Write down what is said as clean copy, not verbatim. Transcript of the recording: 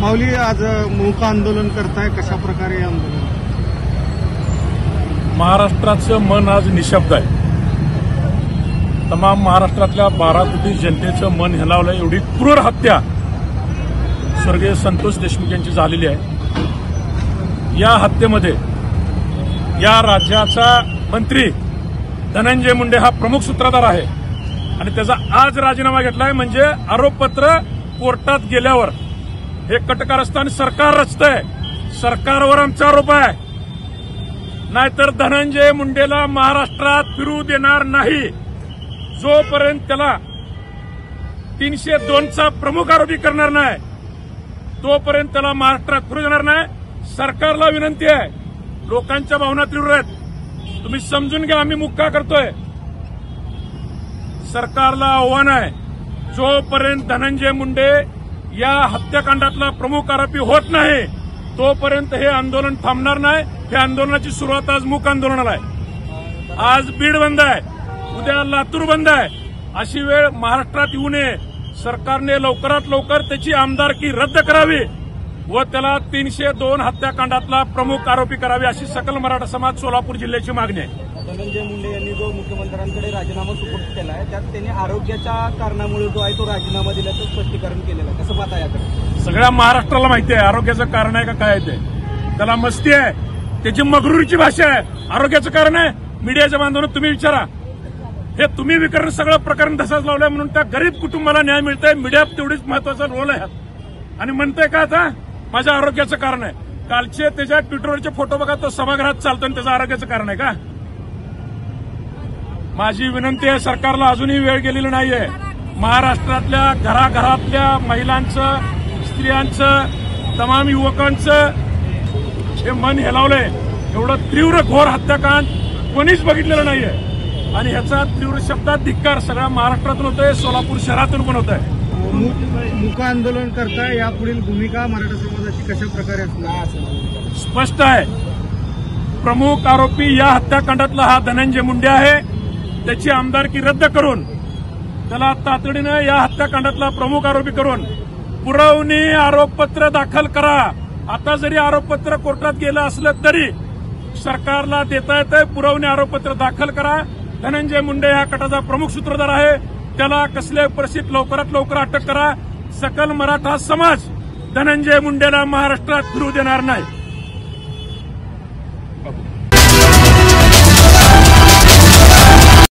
माऊली आज मूक आंदोलन करताय, कशा प्रकारे हे आंदोलन? महाराष्ट्राचं मन आज निशब्द आहे. तमाम महाराष्ट्रातल्या 12 कोटी जनतेचं मन हेलावलं. एवढी क्रूर हत्या स्वर्गीय संतोष देशमुख यांची झालेली आहे. या हत्येमध्ये या राज्याचा मंत्री धनंजय मुंडे हा प्रमुख सूत्रधार आहे आणि त्याचा आज राजीनामा घेतलाय. म्हणजे आरोपपत्र कोर्टात गेल्यावर हे कटकारस्थान सरकार रचतंय. सरकारवर आमचा आरोप आहे. नाहीतर धनंजय मुंडेला महाराष्ट्रात फिरू देणार नाही. जोपर्यंत त्याला 302चा प्रमुख आरोपी करणार नाही तोपर्यंत त्याला महाराष्ट्रात फिरू देणार नाही. सरकारला विनंती आहे, लोकांच्या भावना तीव्र आहेत, तुम्ही समजून घ्या आम्ही मुक्का करतोय. सरकारला आव्हान आहे, जोपर्यंत धनंजय मुंडे या हत्याकांडातला प्रमुख आरोपी होत नाही तोपर्यंत हे आंदोलन थांबणार नाही. हे आंदोलनाची सुरुवात आज मूक आंदोलनाला आहे. आज बीड बंद आहे, उद्या लातूर बंद आहे. अशी वेळ महाराष्ट्रात येऊ नये. सरकारने लवकरात लवकर त्याची आमदारकी रद्द करावी व त्याला 302 हत्याकांडातला प्रमुख आरोपी करावे अशी सकल मराठा समाज सोलापूर जिल्ह्याची मागणी आहे. धनंजय मुंडे यांनी जो मुख्यमंत्र्यांकडे राजीनामा सुपूर्द केला आहे त्यात त्यांनी आरोग्याच्या कारणामुळे जो आहे तो राजीनामा दिल्याचं स्पष्टीकरण केलेलं आहे. कसं पाहता याकडे? सगळ्या महाराष्ट्राला माहिती आहे आरोग्याचं कारण आहे का काय ते. त्याला मस्ती आहे, त्याची मगरुरीची भाषा आहे. आरोग्याचं कारण आहे मीडियाच्या बांधवांना तुम्ही विचारा. हे तुम्ही विकरण सगळं प्रकरण तसाच लावलंय म्हणून त्या गरीब कुटुंबाला न्याय मिळतंय. मीडिया तेवढीच महत्वाचा रोल आहे आणि म्हणतंय का आता माझ्या आरोग्याचं कारण आहे. कालचे त्याच्या ट्विटरवरचे फोटो बघा, तो सभागृहात चालतो आणि त्याचं आरोग्याचं कारण आहे का? माझी विनंती आहे सरकारला, अजूनही वेळ गेलेली नाहीये. महाराष्ट्रातल्या घराघरातल्या महिलांचं, स्त्रियांचं, तमाम युवकांचं हे मन हेलावलंय. एवढं तीव्र घोर हत्याकांड कोणीच बघितलेलं नाहीये आणि ह्याचा तीव्र शब्दात धिक्कार सगळ्या महाराष्ट्रातून होतोय, सोलापूर शहरातून पण होत आहे. मूक आंदोलन करताय, यापुढील भूमिका मराठा समाजाची कशा प्रकारे असणार? स्पष्ट आहे. प्रमुख आरोपी या हत्याकांडातला हा धनंजय मुंडे आहे. त्याची आमदारकी रद्द करून त्याला तातडीनं या हत्याकांडातला प्रमुख आरोपी करून पुरवणी आरोपपत्र दाखल करा. आता जरी आरोपपत्र कोर्टात गेलं असलं तरी सरकारला देता येतंय. पुरवणी आरोपपत्र दाखल करा. धनंजय मुंडे हा कटाचा प्रमुख सूत्रधार आहे. त्याला कसल्याही परिस्थितीत लवकरात लवकर अटक करा. सकल मराठा समाज धनंजय मुंडेला महाराष्ट्रात फिरू देणार नाही.